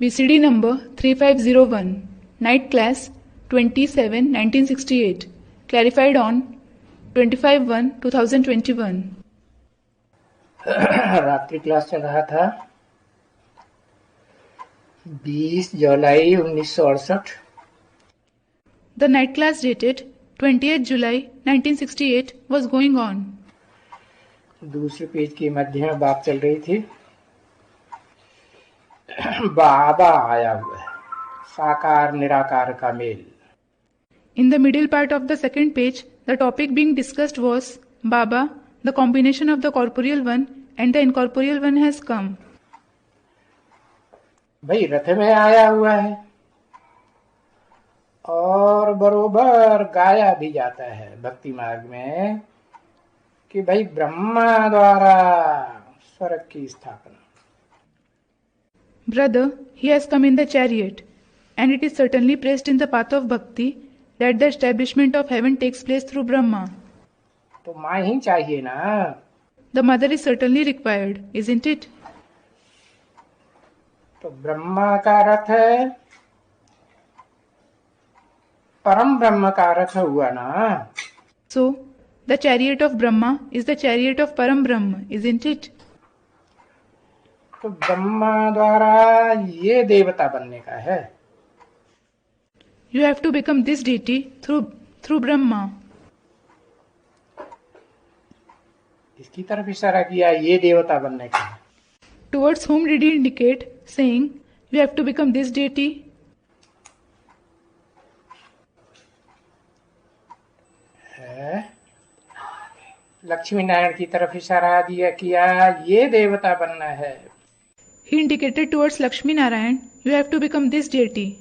VCD number 3501, Night Class 27-1968, clarified on 25/1/2021. रात्रि class चल रहा था 20 जुलाई 1968। The night class dated 20th July 1968 was going on. दूसरे page के मध्य में बात चल रही थी। बाबा आया हुआ है, साकार निराकार का mail. In the middle part of the second page, the topic being discussed was Baba, the combination of the corporeal one and the incorporeal one has come. भाई रथ में आया हुआ है और बरोबर गाया भी जाता है भक्ति मार्ग में कि भाई ब्रह्मा द्वारा स्वर्ग की स्थापना। Brother, he has come in the chariot, and it is certainly praised in the path of bhakti that the establishment of heaven takes place through Brahma. तो माँ ही चाहिए ना। The mother is certainly required, isn't it? तो ब्रह्मा का रथ है, परम ब्रह्म का रथ हुआ ना। So, the chariot of Brahma is the chariot of Param Brahma, isn't it? तो ब्रह्मा द्वारा ये देवता बनने का है। You have to become this deity through Brahma. इसकी तरफ इशारा किया, ये देवता बनने का है। Towards whom did he indicate, saying, you have to become this deity? है लक्ष्मी नारायण की तरफ इशारा दिया किया, ये देवता बनना है। He indicated towards Lakshmi Narayan, you have to become this deity.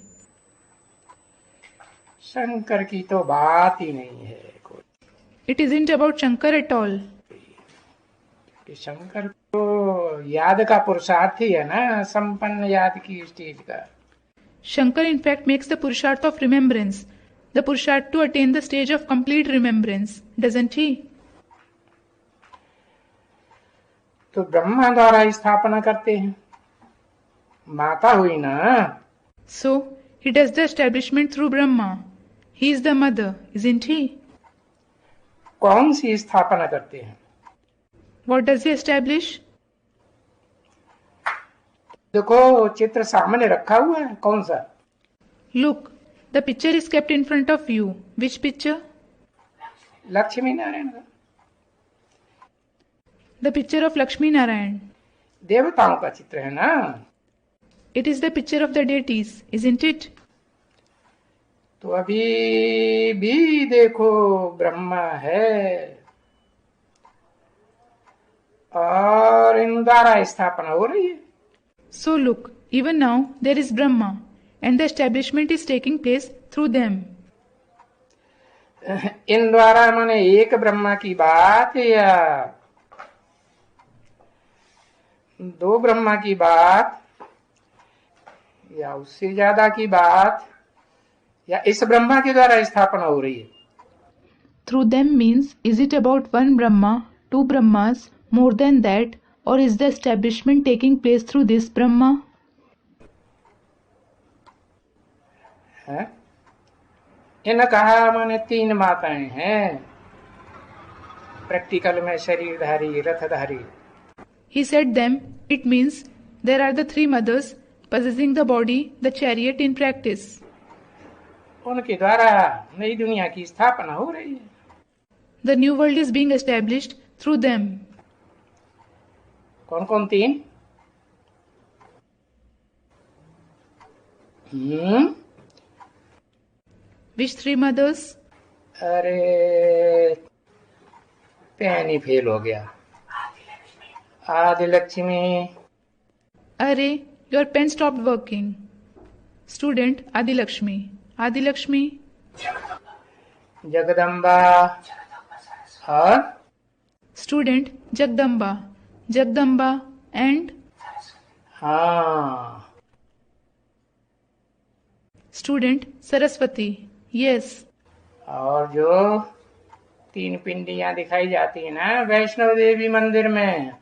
Shankar की तो बात ही नहीं है कोई। It isn't about Shankar at all. कि शंकर तो याद का पुरुषार्थ ही है ना, संपन्न याद की स्टेज का। Shankar in fact makes the Purusharth of remembrance, the Purusharth to attain the stage of complete remembrance, doesn't he? तो ब्रह्मा द्वारा स्थापना करते हैं, माता हुई ना। So, he does the establishment through Brahma. He is the mother, isn't he? कौन सी स्थापना करते हैं? What does he establish? देखो चित्र सामने रखा हुआ है, कौन सा? Look, the picture is kept in front of you. Which picture? Lakshmi Narayan का। The picture of Lakshmi Narayan. देवताओं का चित्र है ना। It is the picture of the deities, isn't it? तो अभी भी देखो ब्रह्मा है और इन द्वारा स्थापना हो रही है। So look, even now there is Brahma, and the establishment is taking place through them. इन द्वारा माने एक ब्रह्मा की बात या दो ब्रह्मा की बात या उससे ज्यादा की बात, या इस ब्रह्मा के द्वारा स्थापना हो रही है? Through them means, is it about one Brahma, two Brahmas, more than that, or is the establishment taking place through this Brahma? है? इन कहा माने तीन माताएं हैं, प्रैक्टिकल में शरीरधारी रथधारी। He said them, it means there are the three mothers possessing the body, the chariot in practice. उनके द्वारा नई दुनिया की स्थापना हो रही है। The new world is being established through them. कौन कौन तीन? Which three mothers? अरे पेन ही फेल हो गया। आदि Lakshmi. Arre, your pen stopped working. Student Adi Lakshmi. Adi Lakshmi. Jagdamba और Student Jagdamba. Jagdamba and हाँ Student Saraswati. Yes. और जो तीन पिंडियां दिखाई जाती है ना वैष्णव देवी मंदिर में,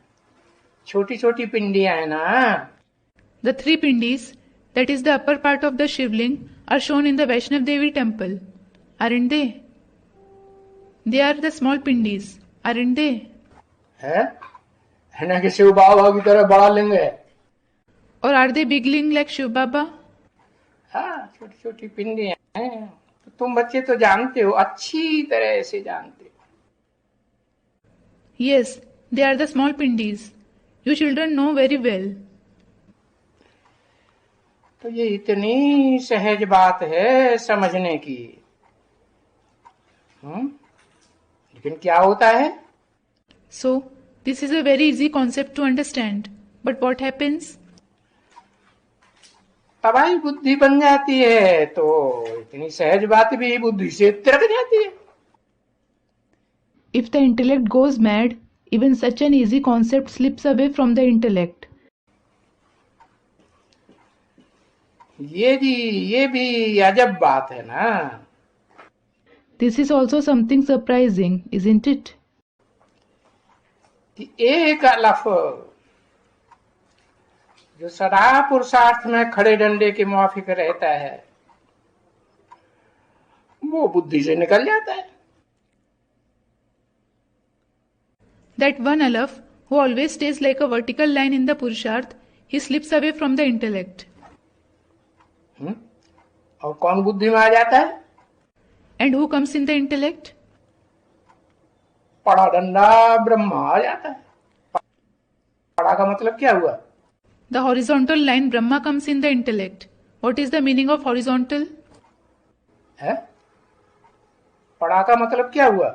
छोटी छोटी पिंडियां है ना। The three pindis that is the upper part of the Shivling, are shown in the Vaishnav Devi temple, aren't they? They are the small pindis, aren't they? है ना कि शिव बाबा की तरह बड़ा लिंग है। Or are they big ling like Shiv Baba? हाँ, छोटी छोटी पिंडियां हैं। तो तुम बच्चे तो जानते हो, अच्छी तरह से जानते हो। Yes, they are the small pindis. You children know very well. तो ये इतनी सहज बात है समझने की। लेकिन क्या होता है? So, this is a very easy concept to understand. But what happens? तबाही बुद्धि बन जाती है, तो इतनी सहज बात भी बुद्धि से तिरक जाती है। If the intellect goes mad, even such an easy concept slips away from the intellect. ये भी अजब बात है ना। This is also something surprising, isn't it? कि एक अलफ जो सदा पुरुषार्थ में खड़े डंडे के मुआफिक रहता है, वो बुद्धि से निकल जाता है। That one alaf, who always stays like a vertical line in the Purusharth, he slips away from the intellect. और कौन बुद्धि में आ जाता है? And who comes in the intellect? पड़ा डंडा ब्रह्मा आ जाता है। पड़ा का मतलब क्या हुआ? The horizontal line Brahma comes in the intellect. What is the meaning of horizontal? है? पड़ा का मतलब क्या हुआ?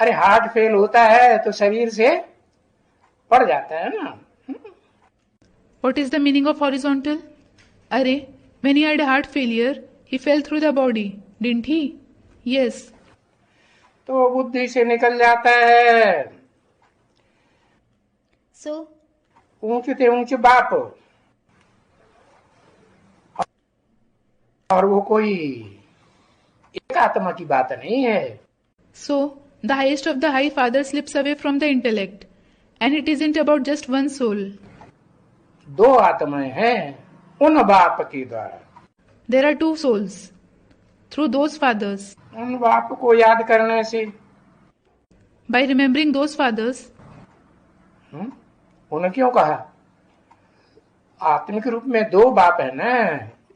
अरे हार्ट फेल होता है तो शरीर से पड़ जाता है ना। What is the meaning of horizontal? Arey, when he had a heart failure, he fell through the body, didn't he? Yes. तो बुद्धि से निकल जाता है। So, ऊंचे ऊंचे बाप, और वो कोई एक आत्मा की बात नहीं है। So, the highest of the high father slips away from the intellect, and it isn't about just one soul. दो आत्माएं हैं उन बाप के द्वारा। There are two souls, through those fathers. उन बाप को याद करने से, By remembering those fathers, उन्हें क्यों कहा? आत्मिक रूप में दो बाप है ना।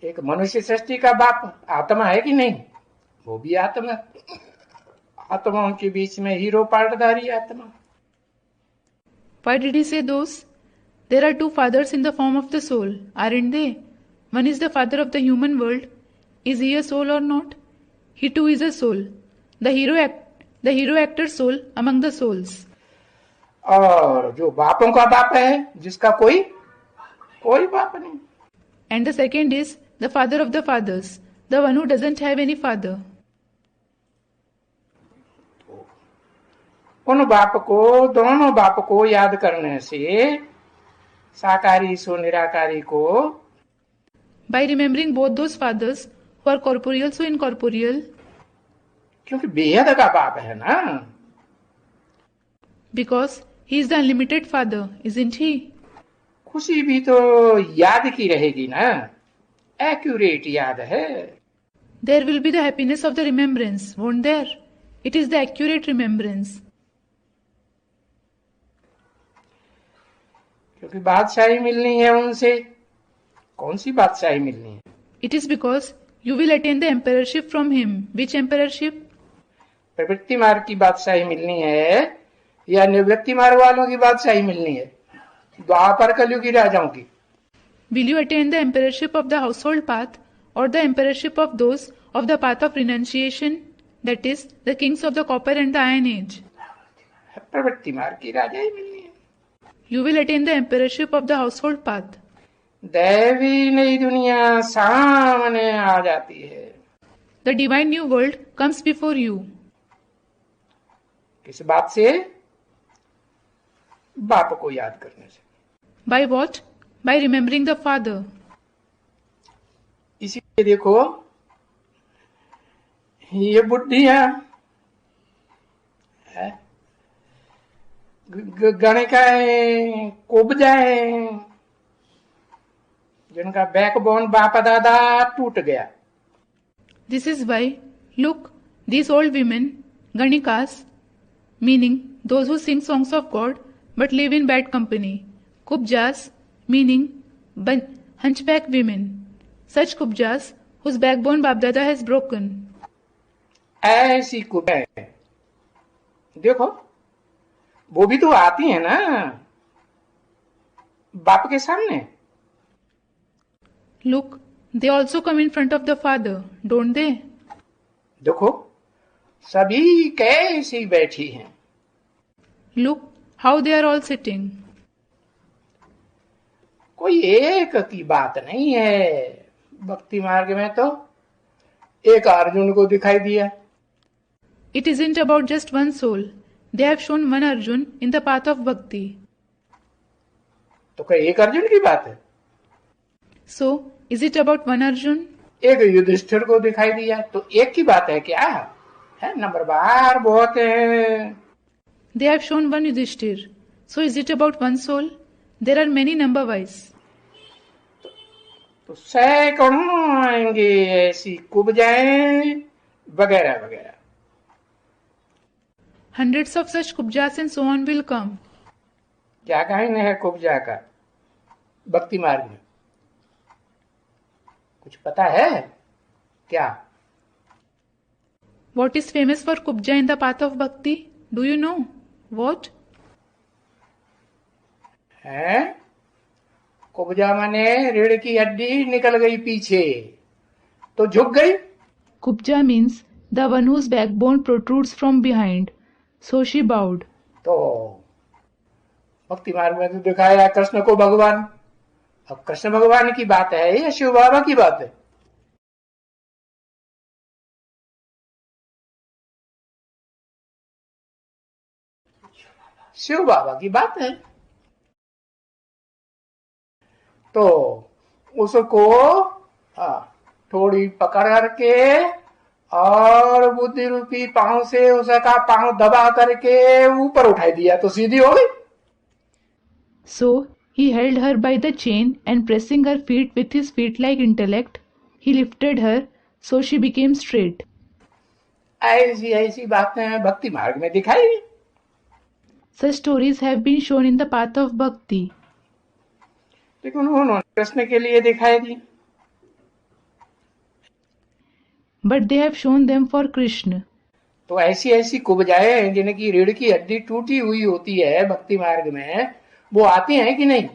एक मनुष्य सृष्टि का बाप आत्मा है कि नहीं? वो भी आत्मा। आत्माओं के बीच में हीरो पार्टधारी आत्मा। why did he say those? There are two fathers in the form of the soul, aren't they? One is the father of the human world. Is he a soul or not? He too is a soul. The hero actor soul among the souls. और जो बापों का बाप है, जिसका कोई बाप नहीं। And the second is the father of the fathers, the one who doesn't have any father. उन बाप को, दोनों बाप को याद करने से साकारी सो निराकारी को, By remembering both those fathers who are corporeal so incorporeal, क्योंकि बेहद का बाप है ना। because he is the unlimited father, isn't he? खुशी भी तो याद की रहेगी ना, एक्यूरेट याद है। There will be the happiness of the remembrance, won't there? It is the accurate remembrance. क्योंकि बादशाही मिलनी है उनसे। कौन सी बादशाही मिलनी है? It is because you will attain the emperorship from him. Which emperorship? प्रवृत्ति मार्ग की बादशाही मिलनी है या निवृत्ति मार्ग वालों की बादशाही मिलनी है? द्वापर कलयुग की राजाओं की। Will you attain the emperorship of the household path or the emperorship of those of the path of renunciation, that is, the kings of the copper and the iron age? प्रवृत्ति मार्ग की राजाई मिलनी है। You will attain the emperorship of the household path. दैवी नई दुनिया सामने आ जाती है। The divine new world comes before you. किस बात से? बाप को याद करने से। By what? By remembering the father. इसीलिए देखो, ये बुद्धियां गणिकाएं, कुब्जाएं, जिनका बैकबोन बाप दादा टूट गया। This is why, look, these old women, Ganikas, meaning those who sing songs of God but live in bad company. Kubjas, meaning hunchback women. Such kubjas whose backbone Babdada has broken. ऐसी कुबें देखो, वो भी तो आती है ना बाप के सामने। Look, they also come in front of the Father, don't they? देखो, सभी कैसी बैठी हैं। Look how they are all sitting. कोई एक की बात नहीं है। भक्ति मार्ग में तो एक अर्जुन को दिखाई दिया। It isn't about just one soul. They have shown one Arjun in the path of bhakti. तो क्या एक अर्जुन की बात है? So, is it about one Arjun? एक युधिष्ठिर को दिखाई दिया, तो एक की बात है क्या? है नंबरवार बहुत है। They have shown one Yudhishthir. So is it about one soul? There are many number-wise. तो सैकड़ों आएंगे ऐसी कुब्जाएं वगैरह वगैरह। Hundreds of such kubjas and so on will come. क्या कहना है कुब्जा का भक्ति मार्ग में? कुछ पता है क्या? What is famous for kubja in the path of bhakti? Do you know? What? है कुब्जा माने रीढ़ की हड्डी निकल गई पीछे तो झुक गई। Kubja means the one whose backbone protrudes from behind. So she bowed. तो भक्ति मार्ग में तो दिखाया कृष्ण को भगवान। अब कृष्ण भगवान की बात है या शिव बाबा की बात है? शिव बाबा की बात है। तो उसको थोड़ी पकड़ करके और बुद्धि रूपी पांव से उसका पांव दबा करके ऊपर उठाई दिया तो सीधी हो गई। So he held her by the chain and pressing her feet with his feet-like intellect, he lifted her so she became straight. ऐसी ऐसी बातें भक्ति मार्ग में दिखाई। Such stories have been shown in the path of bhakti. लेकिन उन्होंने कृष्ण के लिए दिखाई दी। But they have shown them for Krishna. तो ऐसी ऐसी कुब्जाएं जिनकी रीढ़ की हड्डी टूटी हुई होती है भक्ति मार्ग में, वो आती हैं कि नहीं?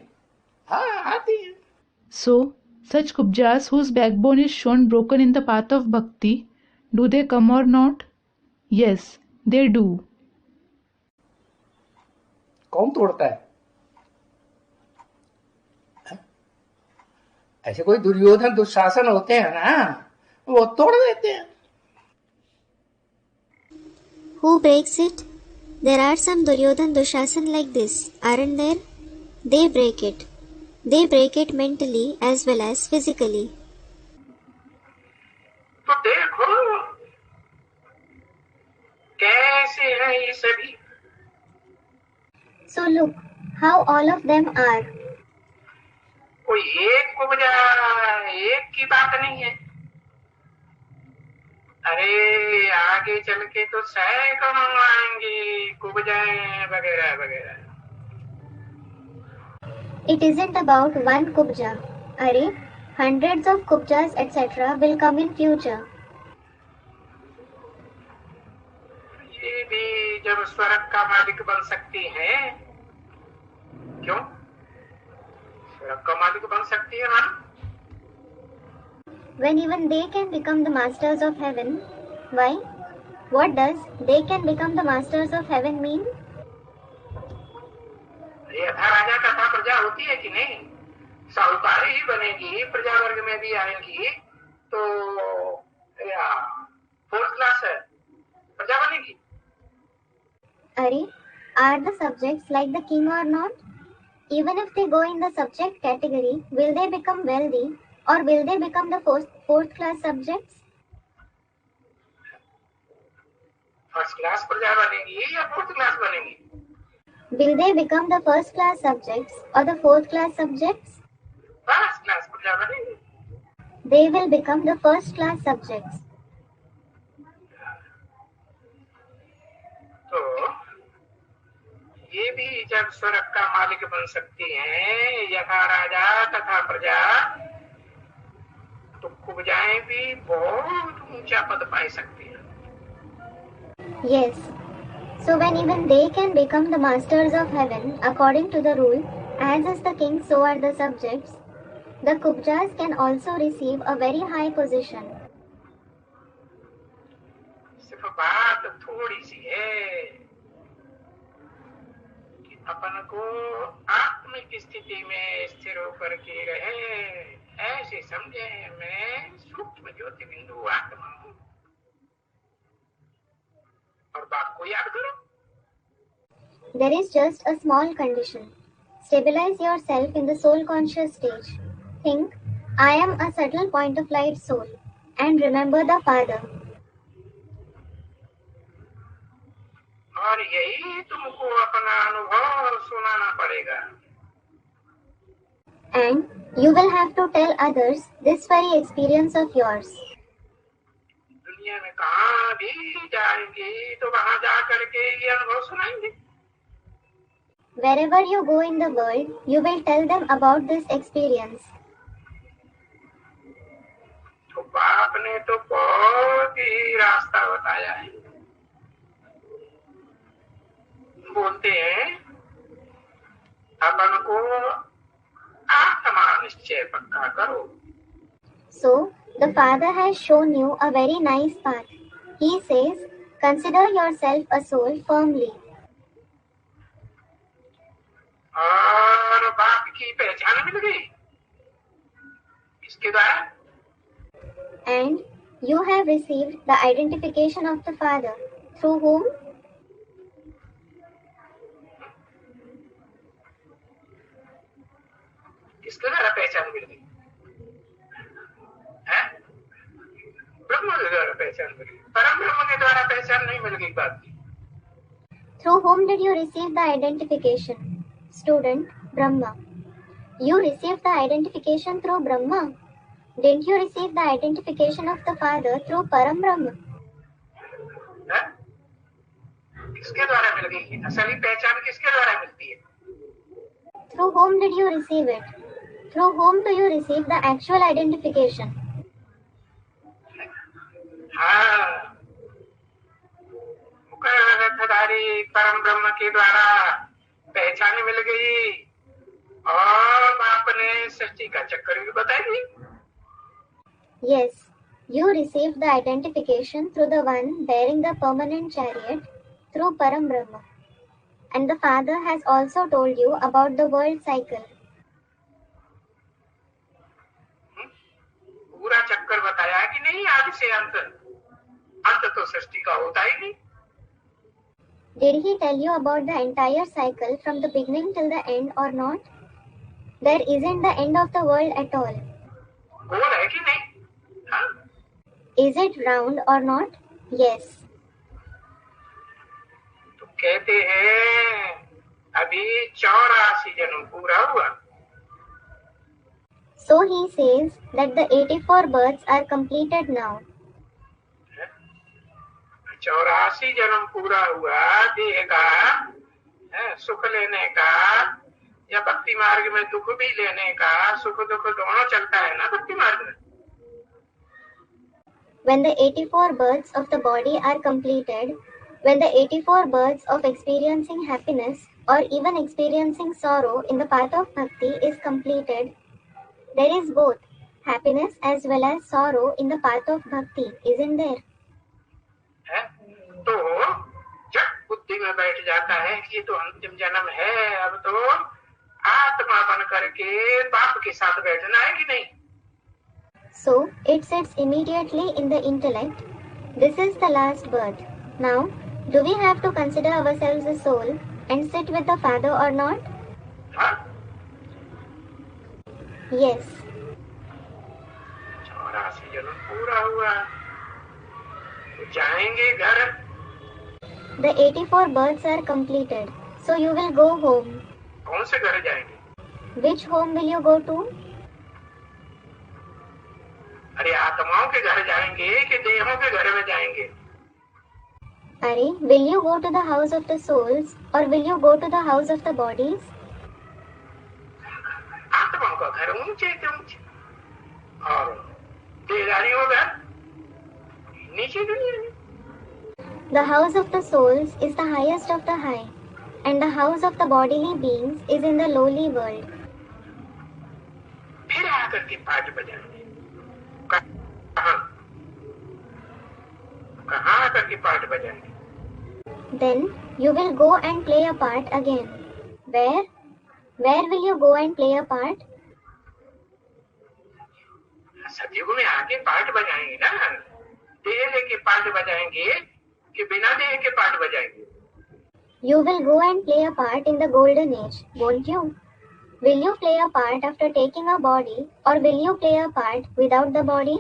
हाँ, आती हैं। So, such kubjas whose backbone is shown broken in the path of bhakti, do they come or not? Yes, they do. कौन तोड़ता है? ऐसे कोई दुर्योधन दुशासन होते हैं ना, वो तोड़ देते हैं। Who breaks it? There are some Duryodhan Dushasan like this, aren't there? They break it. They break it mentally as well as physically. तो देखो कैसे हैं ये सभी। So look how all of them are. कोई एक कुब्जा एक की बात नहीं है। अरे आगे चल के तो सैकड़ों आएंगे कुब्जाएं वगैरह वगैरह। It isn't about one kubja. Arey, hundreds of kubjas etc. will come in future. ये भी जब स्वर्ग का मालिक बन सकती है, क्यों? स्वर्ग का मालिक बन सकती है ना? When even they can become the masters of heaven. Why? What does they can become the masters of heaven mean? ये राजा तथा प्रजा होती है कि नहीं? साहूकार ही बनेगी, प्रजा वर्ग में भी आएंगी तो फोर्थ क्लास है प्रजा बनेगी। Arey, are the subjects like the king or not? Even if they go in the subject category, will they become wealthy or will they become the fourth class subjects? First class प्रजा बनेगी या fourth class बनेगी? Will they become the first class subjects or the fourth class subjects? First class प्रजा बनेंगे। They will become the first class subjects. तो ये भी जब स्वर्ग का मालिक बन सकती हैं, यथा राजा तथा प्रजा, तो कुब्जाएं भी बहुत ऊंचा पद पा सकती हैं। Yes. So when even they can become the masters of heaven according to the rule, as is the king, so are the subjects, the Kubjas can also receive a very high position. सिर्फ बात थोड़ी सी है कि अपन को आत्मिक स्थिति में स्थिर होकर के रहे, ऐसे समझे मैं सूक्ष्म ज्योति बिंदु आत्मा हूँ, और बात को याद करो। There is just a small condition. Stabilize yourself in the soul conscious stage. Think, I am a subtle point of light soul, and remember the Father. और यही तुमको अपना अनुभव सुनाना पड़ेगा। And you will have to tell others this very experience of yours. दुनिया में कहाँ भी जाएंगे तो वहाँ जा करके ये अनुभव सुनाएंगे। Wherever you go in the world, you will tell them about this experience. तो बाप ने तो बहुत ही रास्ता बताया है। बोलते हैं अपन को आत्मा निश्चय पक्का करो। So, the Father has shown you a very nice path. He says, consider yourself a soul firmly. और बाप की पहचान मिल गई इसके द्वारा। And you have received the identification of the Father, through whom? किसके द्वारा पहचान मिल गई? ब्रह्म के द्वारा पहचान मिल गई। परम ब्रह्म के द्वारा पहचान नहीं मिल गई बात की। Through whom did you receive the identification? Student, Brahma. You received the identification through Brahma. Didn't you receive the identification of the Father through Param Brahma? किसके द्वारा मिल गई? असली पहचान किसके द्वारा मिलती है? Through whom did you receive it? Through whom do you receive the actual identification? हाँ, मुखधारी परम ब्रह्म के द्वारा पहचान मिल गई और आपने सृष्टि का चक्कर भी बताई। Yes, you received the identification through the one bearing the permanent chariot, through Param Brahma. And the Father has also told you about the world cycle. पूरा चक्कर बताया कि नहीं? आदि से अंत, अंत तो सृष्टि का होता ही नहीं। Did he tell you about the entire cycle from the beginning till the end or not? There isn't the end of the world at all. गोल है कि नहीं? हाँ? Is it round or not? Yes. तो कहते हैं अभी 84 जन्म पूरा हुआ। So he says that the 84 births are completed now. 84 जन्म पूरा हुआ देह का, सुख लेने का या भक्ति मार्ग में दुख भी लेने का। सुख दुख दोनों चलता है ना भक्ति मार्ग में। When the 84 births of the body are completed, when the 84 births of experiencing happiness or even experiencing sorrow in the path of bhakti is completed, there is both happiness as well as sorrow in the path of bhakti, isn't there? तो जब बुद्धि में बैठ जाता है कि ये तो अंतिम जन्म है, अब तो आत्मा बन करके बाप के साथ बैठना है कि नहीं? So it sits immediately in the intellect. This is the last birth. Now, do we have to consider ourselves a soul and sit with the Father or not? हाँ? Yes. 84 जन्म पूरा हुआ तो जाएंगे घर। The 84 births are completed, so you will go home. कौन से घर जाएंगे? Which home will you go to? अरे आत्माओं के घर जाएंगे कि देहों के घर में जाएंगे? अरे, will you go to the house of the souls or will you go to the house of the bodies? आत्माओं का घर ऊंचे से ऊंचे और देहधारियों का नीचे दुनिया में। The house of the souls is the highest of the high, and the house of the bodily beings is in the lowly world. फिर आकर के पाठ बजाएंगे। कहाँ कहाँ आकर के पाठ बजाएंगे? Then you will go and play a part again. Where? Where will you go and play a part? सतयुग में आके पाठ बजाएंगे ना। देह लेके पाठ बजाएंगे कि बिना देह के पाठ बजाएंगे? You will go and play a part in the golden age, won't you? Will you play a part after taking a body or will you play a part without the body?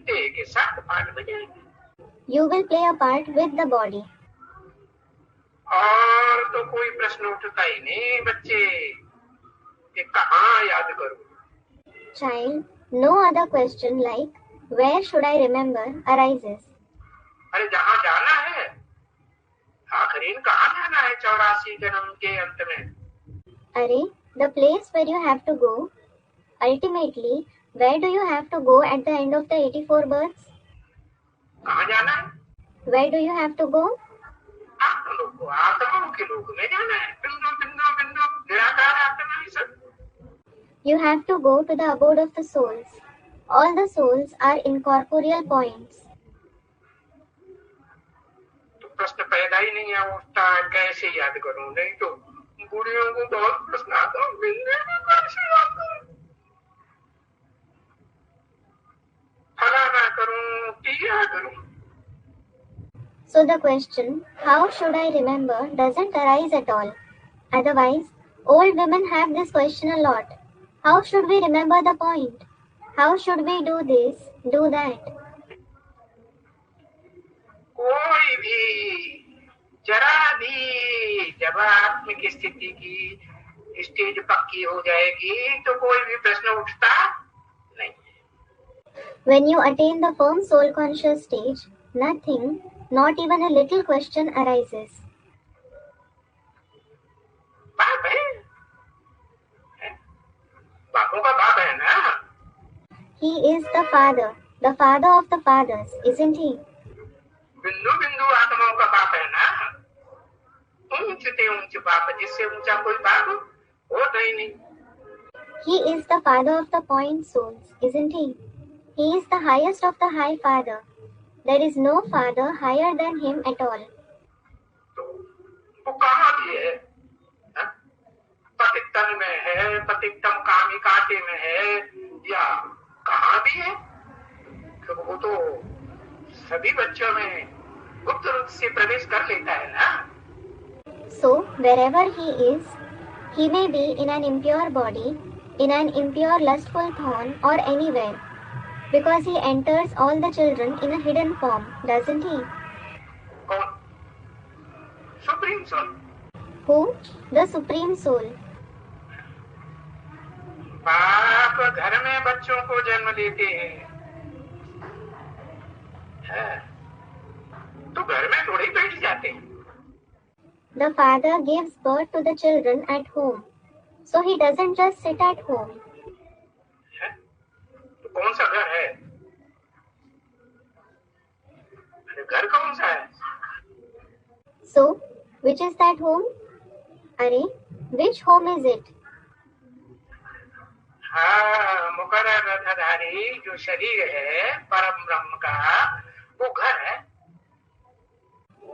देह के साथ पाठ बजाएंगे। You will play a part with the body. और तो कोई प्रश्न उठता ही नहीं बच्चे कि कहाँ याद करूं? Child, no other question like where should I remember arises. अरे जहाँ जाना है आखिरीन कहाँ जाना है 84 जन्म के अंत में? Arey, the place where you have to go. Ultimately, where do you have to go at the end of the 84 births? कहाँ जाना है? Where do you have to go? आत्मा लोग को आत्माओं के लोग में जाना है। बिंदु बिंदु बिंदु निराकार आत्मा ही सब। You have to go to the abode of the souls. All the souls are incorporeal points. तो प्रश्न पैदा ही नहीं है उठता कैसे याद करूं? नहीं तो बुढ़ियों को बहुत प्रश्न आता है बिंदु को कैसे याद करूं? फलाना करूं किया करूं? So the question, how should I remember, doesn't arise at all. Otherwise, old women have this question a lot. How should we remember the point? How should we do this, do that? कोई भी जरा भी जब आत्मिक स्थिति की stage पक्की हो जाएगी तो कोई भी प्रश्न उठता नहीं। When you attain the firm soul conscious stage, nothing, not even a little question arises. बाप है, बापों का बाप है ना? He is the father of the fathers, isn't he? बिंदु बिंदु आत्माओं का बाप है ना? ऊंच से ऊंच बाप, जिससे ऊंचा कोई बाप होता ही नहीं। He is the father of the point souls, isn't he? He is the highest of the high father. There is no father higher than him at all. तो वो कहाँ भी है? पतितन में है, पतितम कामी कांटे में है या कहाँ भी है? तो वो तो सभी बच्चों में गुप्त रूप से प्रवेश कर लेता है ना? So, wherever he is, he may be in an impure body, in an impure lustful thorn or anywhere, because he enters all the children in a hidden form, doesn't he? कौन? Supreme soul. Who? The Supreme Soul. बाप घर में बच्चों को जन्म देते हैं, तो घर में थोड़े ही बैठ जाते हैं। The father gives birth to the children at home, so he doesn't just sit at home. तो कौन सा घर है? अरे घर कौन सा है? So, which is that home? Arey, which home is it? हाँ, मुकर्रर रथधारी जो शरीर है परम ब्रह्म का, वो घर है।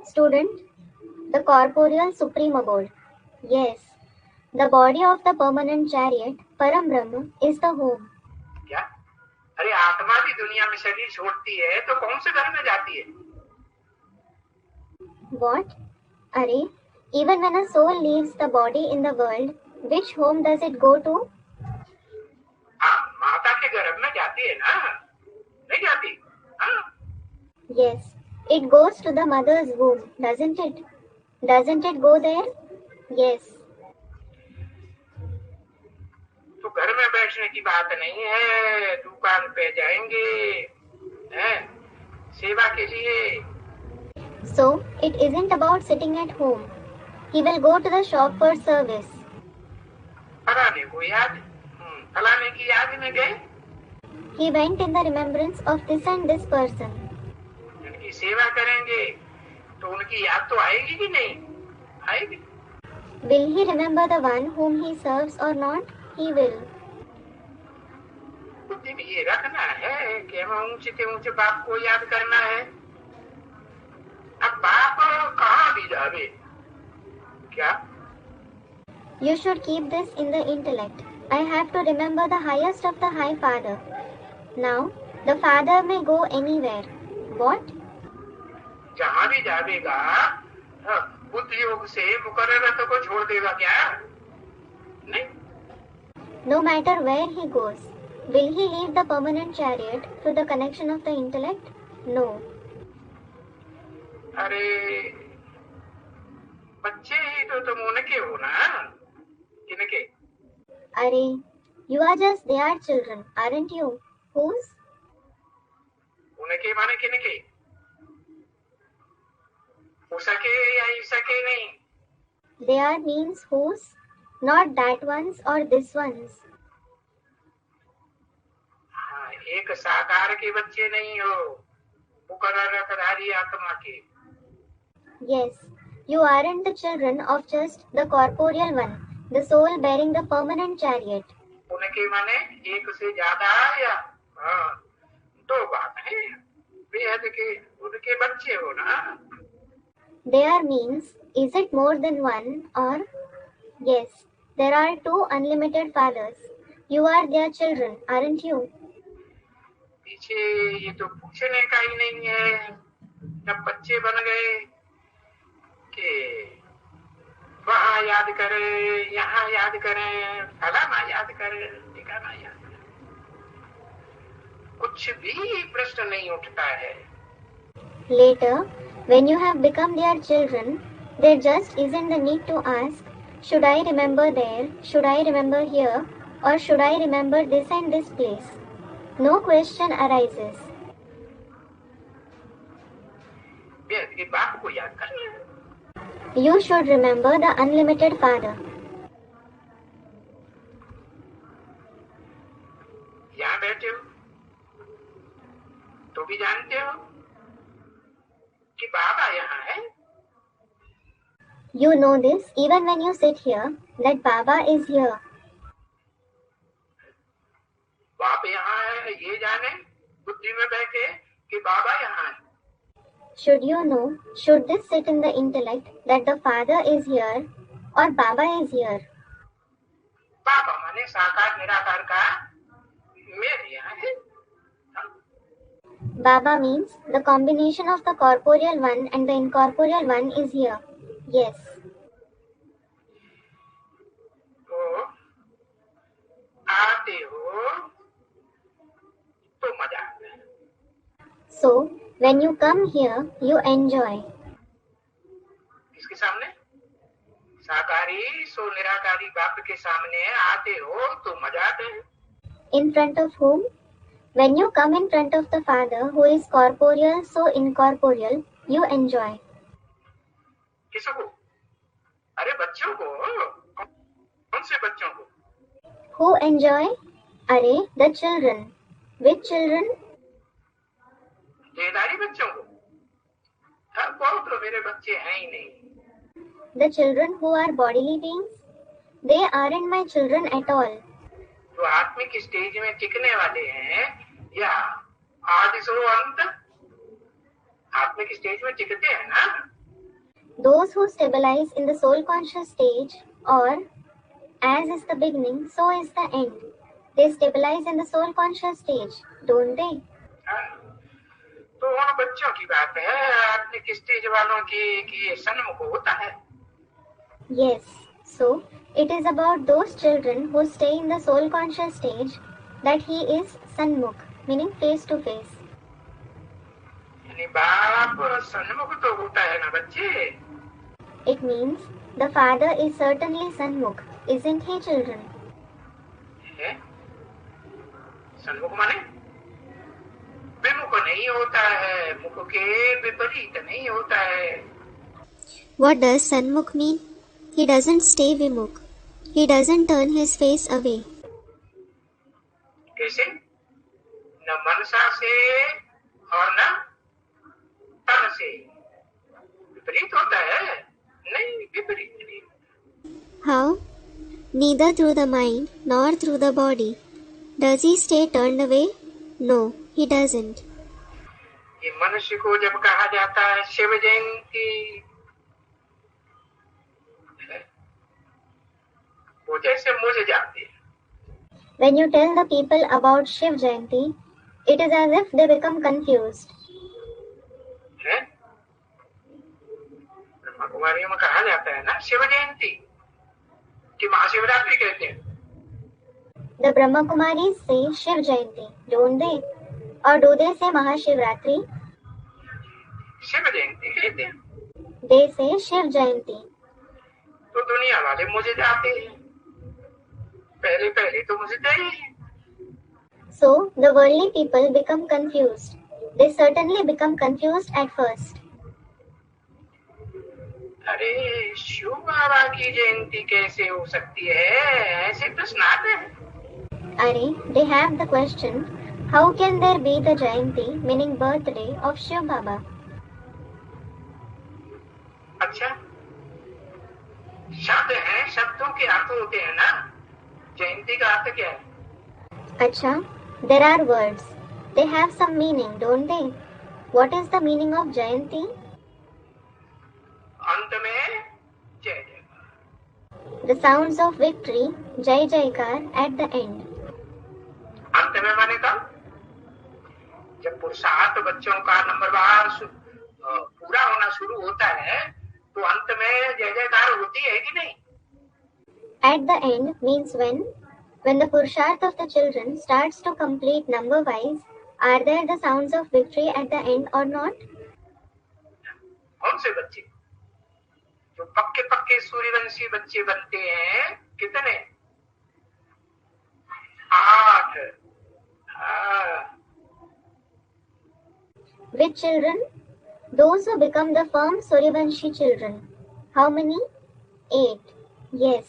Student, the corporeal supreme abode. Yes, the body of the permanent chariot, Param Brahma, is the home. क्या? अरे आत्मा भी दुनिया में शरीर छोड़ती है तो कौन से घर में जाती है? What? Arey, even when a soul leaves the body in the world, which home does it go to? हाँ, माता के गर्भ में जाती है ना? नहीं जाती? हाँ? Yes, it goes to the mother's womb, doesn't it? Doesn't it go there? Yes. तो घर में बैठने की बात नहीं है, दुकान पे जाएंगे हैं सेवा के लिए। So, it isn't about sitting at home. He will go to the shop for service. फलाने को याद, फलाने की याद में गए। He went in the remembrance of this and this person. जिनकी सेवा करेंगे तो उनकी याद तो आएगी कि नहीं आएगी। Will he remember the one whom he serves or not? He will. बुद्धि में ये रखना है कि हमें ऊंचे से ऊंचे बाप को याद करना है। अब बाप कहाँ भी जावे क्या? You should keep this in the intellect. I have to remember the highest of the High Father. Now, the Father may go anywhere. What? जहाँ भी जावेगा बुद्धि योग से मुकर्रर को छोड़ देगा क्या? नहीं। No matter where he goes, will he leave the permanent chariot through the connection of the intellect? No. अरे बच्चे ही तो तुम उनके हो ना, किनके? अरे, you are just their children, aren't you? Whose? उनके माने किनके? हो सके या ही सके नहीं। Their means whose, not that one's or this one's. हाँ, एक साकार के बच्चे नहीं हो, मुकर्ररधारी आत्मा के। Yes, you aren't the children of just the corporeal one, the soul bearing the permanent chariot. उनके माने एक से ज्यादा या दो बात है, बेहद के उनके बच्चे हो ना। Their means, is it more than one or? Yes, there are two unlimited fathers. You are their children, aren't you? पीछे ये तो पूछने का ही नहीं है, जब बच्चे बन गए कि वहाँ याद करें, यहाँ याद करें, फलाना याद करें, ठिकाना याद करें, कुछ भी प्रश्न नहीं उठता है। Later, when you have become their children, there just isn't the need to ask, should I remember there, should I remember here, or should I remember this and this place? No question arises. बेहद के बाप को याद करना। You should remember the unlimited Father. यहाँ बैठे हो तो भी जानते हो कि बाबा यहाँ है। You know this even when you sit here, that Baba is here. बाप यहाँ है ये जाने बुद्धि में बैठे कि बाबा यहाँ है। Should you know, should this sit in the intellect that the Father is here or Baba is here? बाबा माने साकार निराकार का मेरे यहाँ है। Baba means the combination of the corporeal one and the incorporeal one is here. Yes. तो आते हो तो मजा आता है। So, when you come here, you enjoy. किसके सामने? साकारी सो निराकारी बाप के सामने आते हो तो मजा आता है। In front of whom? When you come in front of the Father who is corporeal, so incorporeal, you enjoy. किसको? अरे बच्चों को। कौन से बच्चों को? Who enjoy? Arey, the children. Which children? देदारी बच्चों को। बहुत तो मेरे बच्चे हैं ही नहीं। The children who are bodily beings? They aren't my children at all. जो आत्मिक स्टेज में टिकने वाले हैं या आदि सो अंत आत्मिक स्टेज में टिकते हैं ना। Those who stabilize in the soul conscious stage, or as is the beginning, so is the end. They stabilize in the soul conscious stage, don't they? तो उन बच्चों की बात है आत्मिक स्टेज वालों की कि ये सन्मुख होता है। Yes, so it is about those children who stay in the soul conscious stage that he is Sanmukh, meaning face to face. यानी बाप सन्मुख तो होता है ना बच्चे। It means the Father is certainly Sanmukh, isn't he, children? है सन्मुख माने विमुख नहीं होता है, मुख के विपरीत नहीं होता है। What does Sanmukh mean? He doesn't stay Vimukh. He doesn't turn his face away. कैसे? न मनसा से और न तन से। विपरीत होता है? नहीं, विपरीत नहीं। How? Neither through the mind nor through the body. Does he stay turned away? No, he doesn't. ये मनुष्य को जब कहा जाता है शिव जयंती, वो जैसे मुझे जाती है। When you tell the people about Shiv Jayanti, it is as if they become confused. है? ब्रह्मा कुमारियों में कहा जाता है ना शिव जयंती, कि महाशिवरात्रि कहते हैं। The Brahma Kumaris say Shiv Jayanti, don't they? Or do they say Mahashivratri? Shiv Jayanti कहते हैं। They say Shiv Jayanti. तो दुनिया वाले मुझे जाते हैं, पहले पहले तो मुझे चाहिए। So, the worldly people become confused. They certainly become confused at first. अरे शिव बाबा की जयंती कैसे हो सकती है, ऐसे प्रश्न आते हैं। Are, they have the question, how can there be the Jayanti, meaning birthday, of Shiv Baba? अच्छा, शब्द है, शब्दों के अर्थ होते हैं ना। जयंती का अर्थ क्या है? Acha, there are words. They have some meaning, don't they? What is the meaning of Jayanti? अंत में जय जयकार। The sounds of victory, Jai Jaikar, at the end. अंत में माने कब? जब पुरुषार्थ बच्चों का नंबरवार पूरा होना शुरू होता है, तो अंत में जय जयकार होती है कि नहीं? At the end means when the Purusharth of the children starts to complete number-wise, are there the sounds of victory at the end or not? कौन से बच्चे? जो पक्के पक्के सूर्यवंशी बच्चे बनते हैं, कितने? 8। Which children? Those who become the firm Suryavanshi children. How many? 8. Yes.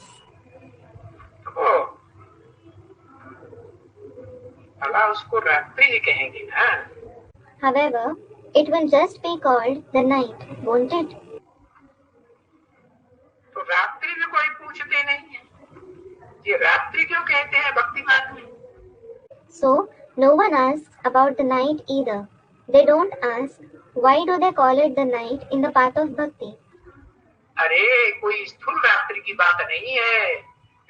अल्लाह उसको रात्रि ही कहेंगे ना। However, it will just be called the night, won't it? तो रात्रि में कोई पूछते नहीं है, ये रात्रि क्यों कहते हैं भक्ति मार्ग में? So, no one asks about the night either. They don't ask, why do they call it the night in the path of bhakti? अरे कोई स्थूल रात्रि की बात नहीं है,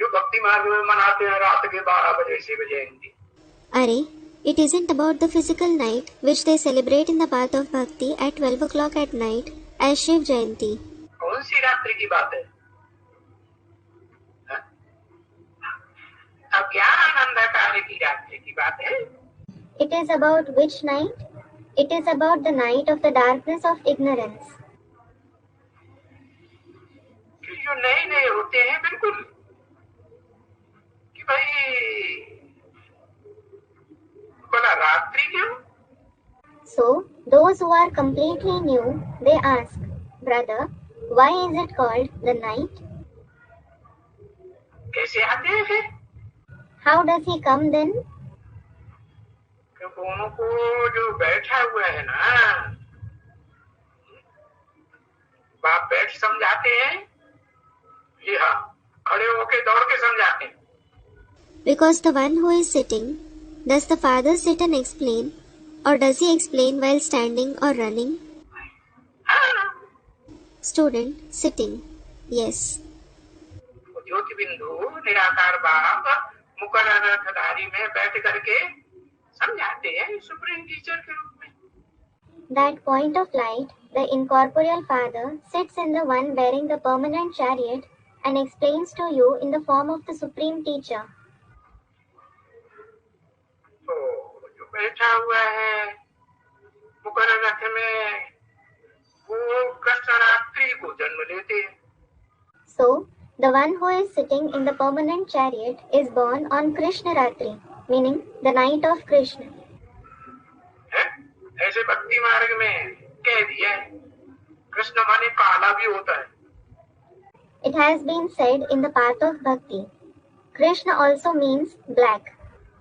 जो भक्ति मार्ग में मनाते हैं रात के 12 बजे Shiv Jayanti. Are, it isn't about the physical night which they celebrate in the path of bhakti at 12 o'clock at night as Shiv Jayanti. कौन सी रात्रि की बात है? अज्ञान अंधकार की रात्रि की बात है। It is about which night? It is about the night of the darkness of ignorance. कि जो नए नए होते हैं बिल्कुल, कि भाई बोला रात्रि क्यों? So, those who are completely new, they ask, brother, why is it called the night? कैसे आते हैं? How does he come then? क्योंकि उनको जो बैठा हुआ है ना, बाप बैठ समझाते हैं, जी हाँ, खड़े होके दौड़ के समझाते हैं। Because the one who is sitting, does the father sit and explain, or does he explain while standing or running? हाँ, Student, sitting. Yes. ज्योति बिंदु निराकार बाप मुकर्ररधारी में बैठ करके समझाते हैं सुप्रीम टीचर के रूप में। That point of light, the incorporeal father, sits in the one bearing the permanent chariot and explains to you in the form of the supreme teacher. तो जो बैठा हुआ है मुकर्ररथ में, वो कृष्ण रात्रि को जन्म लेते हैं। So, The one who is sitting in the permanent chariot is born on Krishna Ratri, meaning the night of Krishna. है? ऐसे भक्ति मार्ग में कह दिया है, कृष्ण माने काला भी होता है. It has been said in the path of bhakti, Krishna also means black.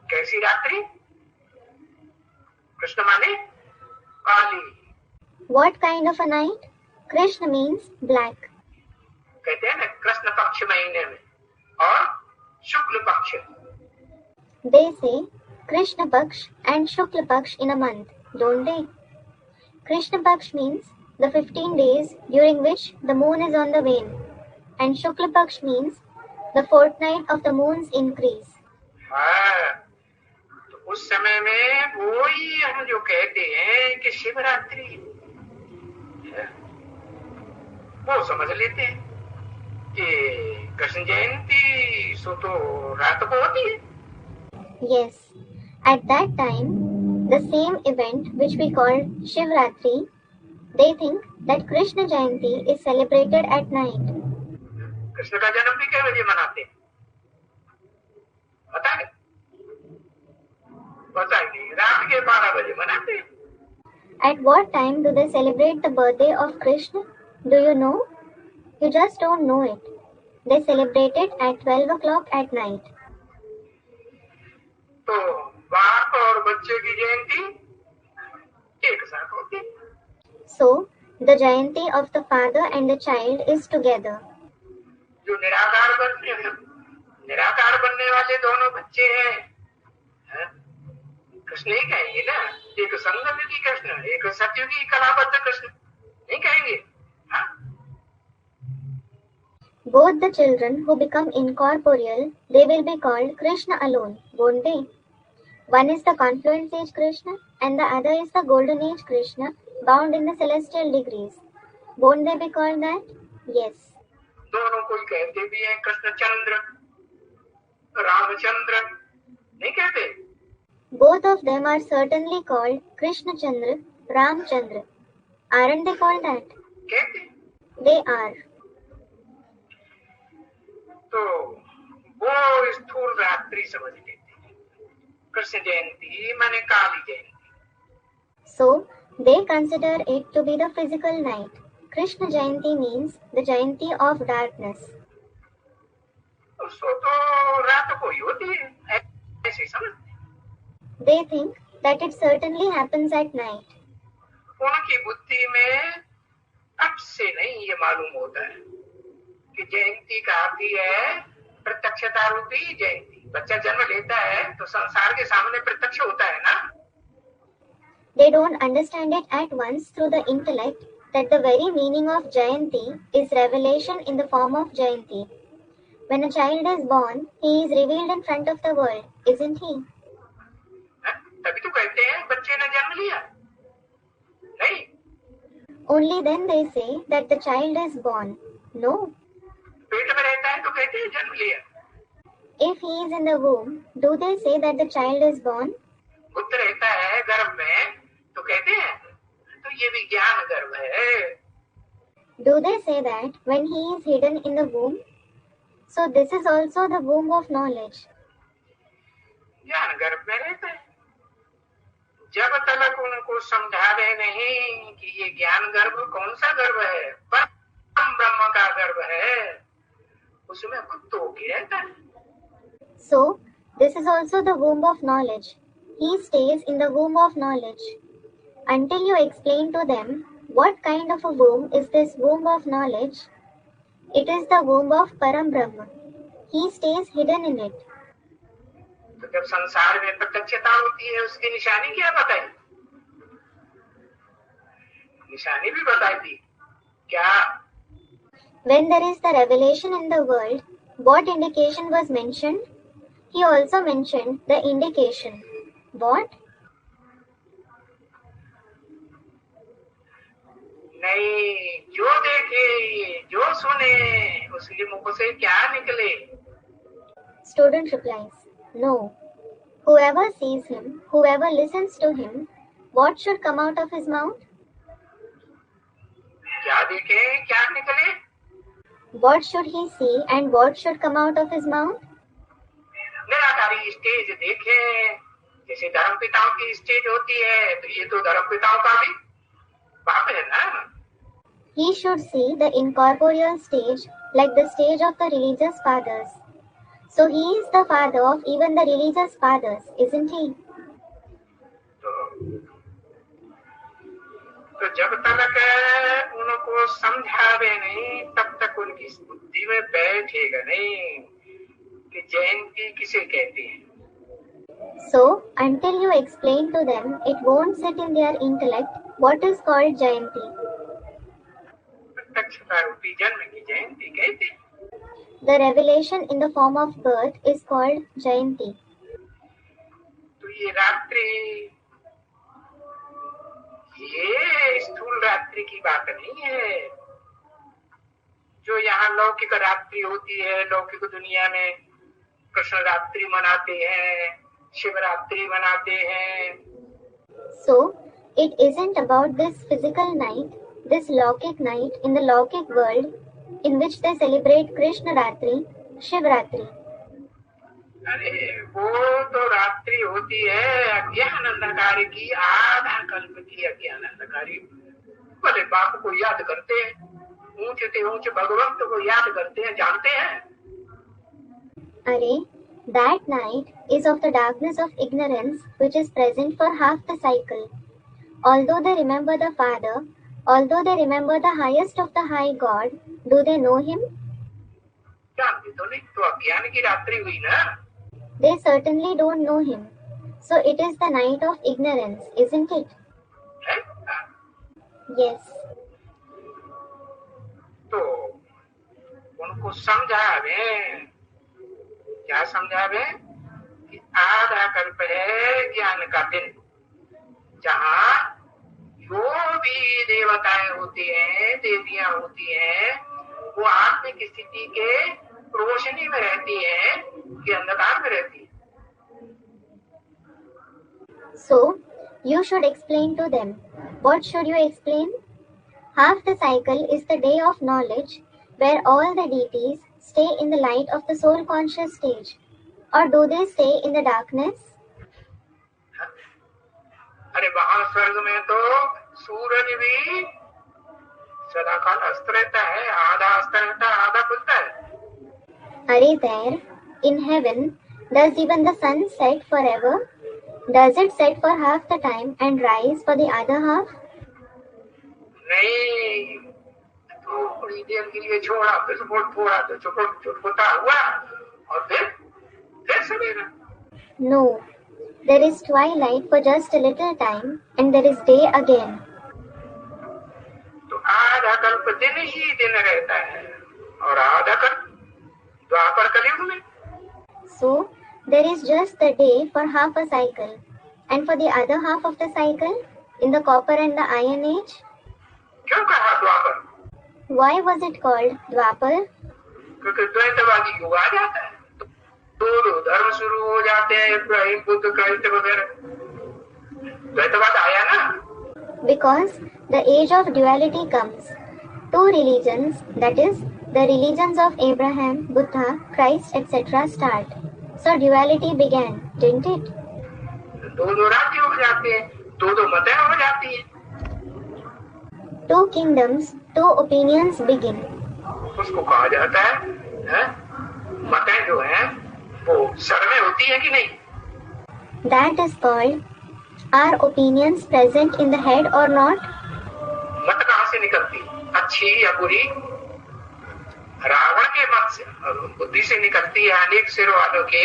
कैसी रात्रि? कृष्ण माने काली. What kind of a night? Krishna means black. कहते हैं ना कृष्ण पक्ष महीने में और शुक्ल पक्ष. They say Krishna Paksh and Shukla Paksh in a month, don't they? Krishna Paksh means the 15 days during which the moon is on the wane, and Shukla Paksh means the fortnight of the moon's increase. हाँ, तो उस समय में वो ही हम जो कहते हैं कि शिवरात्रि है, वो समझ लेते हैं कि कृष्ण जयंती सो तो रात को होती है. Yes, at that time, the same event which we call Shivratri, they think that Krishna Jayanti is celebrated at night. Krishna का जन्म भी कितने बजे मनाते हैं पता है? बताइए. रात के 12 बजे मनाते हैं. At what time do they celebrate the birthday of Krishna? Do you know? You just don't know it. They celebrate it at 12 o'clock at night. तो बाप और बच्चे की जयंती एक साथ होती. So, the Jayanti of the father and the child is together. जो निराकार बनने वाले दोनों बच्चे हैं, कृष्ण ही कहेंगे ना. एक संगमयुगी कृष्ण, एक सतयुगी कलाबद्ध कृष्ण नहीं कहेंगे. हाँ? Both the children who become incorporeal, they will be called Krishna alone, won't they? One is the confluence age Krishna and the other is the golden age Krishna bound in the celestial degrees. Won't they be called that? Yes. दोनों कोई कहते भी हैं कृष्णचंद्र, रामचंद्र नहीं कहते. Both of them are certainly called Krishna Chandra, Ram Chandra. Aren't they called that? कहते. They are. तो वो स्थूल रात्रि समझ लेते हैं. कृष्ण जयंती माने काली जयंती. So, they consider it to be the physical night. Krishna Jayanti means the Jayanti of darkness. सो तो रात को ही होती है ऐसे समझते. They think that it certainly happens at night. उनकी बुद्धि में अब से नहीं ये मालूम होता है कि जयंती का अर्थ ही है प्रत्यक्षता रूपी जयंती. बच्चा जन्म लेता है तो संसार के सामने प्रत्यक्ष होता है ना. They don't understand it at once through the intellect that the very meaning of Jayanti is revelation in the form of Jayanti. When a child is born, he is revealed in front of the world, isn't he? तभी तो कहते हैं बच्चे ने जन्म लिया. नहीं, Only then they say that the child is born. No. पेट में रहता है तो कहते हैं जन्म लिया. If he is in the womb, do they say that the child is born? पुत्र रहता है गर्भ में तो कहते हैं तो ये विज्ञान गर्भ है. Do they say that when he is hidden in the womb? So this is also the womb of knowledge. ज्ञान गर्भ में रहता है. जब तक उनको समझावे नहीं कि ये ज्ञान गर्भ कौन सा गर्भ है, परम ब्रह्म का गर्भ है, उसमें खुद तो ही रहता है. So this is also the womb of knowledge. He stays in the womb of knowledge. Until you explain to them what kind of a womb is this womb of knowledge, it is the womb of Param Brahma. He stays hidden in it. तो जब संसार में प्रत्यक्षता होती है उसकी निशानी क्या बताई? निशानी भी बताई थी क्या? When there is the revelation in the world, what indication was mentioned? He also mentioned the indication. What? नहीं, जो देखे जो सुने उसके मुख से क्या निकले? Student replies, no. Whoever sees him, whoever listens to him, what should come out of his mouth? क्या देखे क्या निकले? what should he see and what should come out of his mouth? निराकारी स्टेज देखे, जैसे धर्म पिताओं की स्टेज होती है, तो ये तो धर्म पिताओं का भी बाप है ना। He should see the incorporeal stage like the stage of the religious fathers. So he is the father of even the religious fathers, isn't he? तो जब तक उनको समझावे नहीं तब तक उनकी बुद्धि में बैठेगा नहीं कि जयंती किसे कहते हैं। So, until you explain to them, it won't sit in their intellect what is called Jayanti. प्रत्यक्षता रूपी जन्म की जयंती कहते हैं। The revelation in the form of birth is called Jayanti. तो ये रात्रि, ये स्थूल रात्रि की बात नहीं है। जो यहाँ लौकिक रात्रि होती है, लौकिक दुनिया में कृष्ण रात्रि मनाते हैं, शिवरात्रि मनाते हैं। So, it isn't about this physical night, this Lokik night in the Lokik world in which they celebrate Krishna Ratri, Shivratri. अरे वो तो रात्रि होती है अज्ञान अंधकार की, आधा कल्प की अज्ञान अंधकारी। भले बाप को याद करते हैं, ऊंचे से ऊंचे भगवंत को याद करते हैं, जानते हैं। Are, that night is of the darkness of ignorance which is present for half the cycle. Although they remember the Father, although they remember the highest of the high God, do they know him? जानते तो नहीं, तो अज्ञान की रात्रि हुई ना। They certainly don't know him. So it is the night of ignorance, isn't it? है? Yes. तो उनको समझावे, क्या समझावे कि आधा कल्प है ज्ञान का दिन, जहाँ जो भी देवताएं होती हैं, देवियां होती हैं, वो आत्मिक स्थिति के रोशनी में रहती हैं कि अंधकार में रहती है। So, you should explain to them. What should you explain? Half the cycle is the day of knowledge, where all the deities stay in the light of the soul conscious stage. Or do they stay in the darkness? अरे वहां स्वर्ग में तो सूरज भी सदाकाल अस्त रहता है, आधा अस्त रहता है, आधा खुलता है। Are there, in heaven, does even the sun set forever? Does it set for half the time and rise for the other half? नहीं, थोड़ी देर के लिए छोड़ा, फिर थोड़ा तो छुपता हुआ और फिर सवेरा। No, there is twilight for just a little time and there is day again. तो आधा कल्प दिन ही दिन रहता है और आधा कल्प द्वापर कलयुग में। So, there is just the day for half a cycle and for the other half of the cycle in the copper and the iron age. क्यों कहा द्वापर? Why was it called Dwapar? क्योंकि द्वैतवादी युग आ जाता है, दो धर्म शुरू हो जाते हैं, इब्राहिम बुद्ध क्राइस्ट वगैरह, द्वैतवाद आया ना। Because the age of duality comes. Two religions, that is, the religions of Abraham, Buddha, Christ, etc. start. So duality began, didn't it? दो राज्य हो जाते हैं, दो मतें हो जाती हैं। Two kingdoms, two opinions begin. उसको कहा जाता है मतें जो हैं वो सर्वे होती है कि नहीं? That is called, are opinions present in the head or not? मत कहाँ से निकलती, अच्छी या बुरी? रावण के मत से, बुद्धि से निकलती है। अनेक सिर वालों के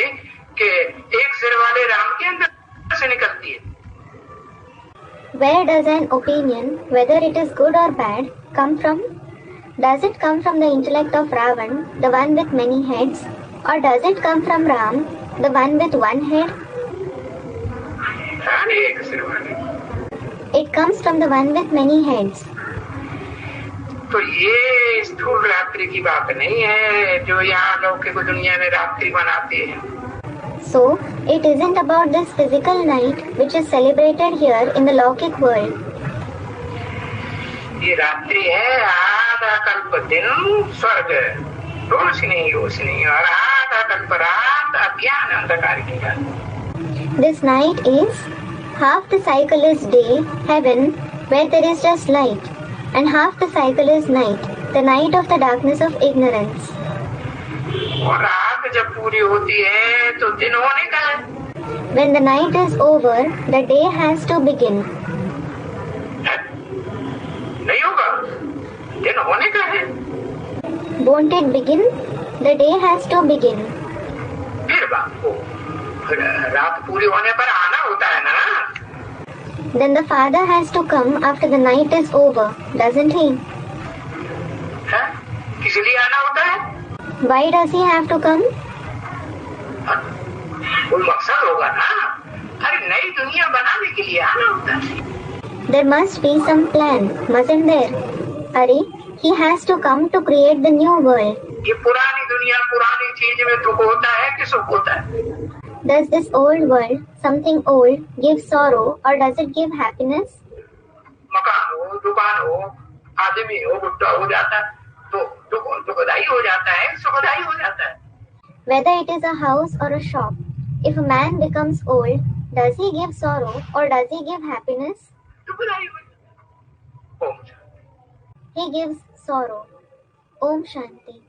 एक सिर वाले राम के अंदर से निकलती है। Where does an opinion, whether it is good or bad, come from? Does it come from the intellect of Ravan, the one with many heads, or does it come from Ram, the one with one head? अनेक सिर वाले। It comes from the one with many heads. तो ये स्थूल रात्रि की बात नहीं है जो यहाँ लौकिक दुनिया में रात्रि मनाते हैं। So, it isn't about this physical night which is celebrated here in the Lokik world. ये रात्रि है, आधा कल्प दिन स्वर्ग, रोशनी रोशनी, और आधा कल्प रात अज्ञान अंधकार की रात। This night is half the cycle is day, heaven, where there is just light, and half the cycle is night, the night of the darkness of ignorance. और रात जब पूरी होती है तो दिन होने का है। When the night is over, the day has to begin. नहीं होगा, दिन होने का है। Won't it begin? The day has to begin. फिर बाप को रात पूरी होने पर आना होता है ना। Then the father has to come after the night is over, doesn't he? है? किस लिए आना होता है? Why does he have to come? कोई मकसद होगा ना। अरे नई दुनिया बनाने के लिए आना होता है। There must be some plan, mustn't there? Are, he has to come to create the new world. ये पुरानी दुनिया, पुरानी चीज में दुख होता है कि सुख होता है? Does this old world, something old, give sorrow or does it give happiness? मकान हो, दुकान हो, आदमी हो, बुढ़ा हो जाता है तो दुखदाई हो जाता है, सुखदाई हो जाता है। Whether it is a house or a shop, if a man becomes old, does he give sorrow or does he give happiness? दुखदाई हो जाता है। Om Shanti. He gives sorrow. Om Shanti.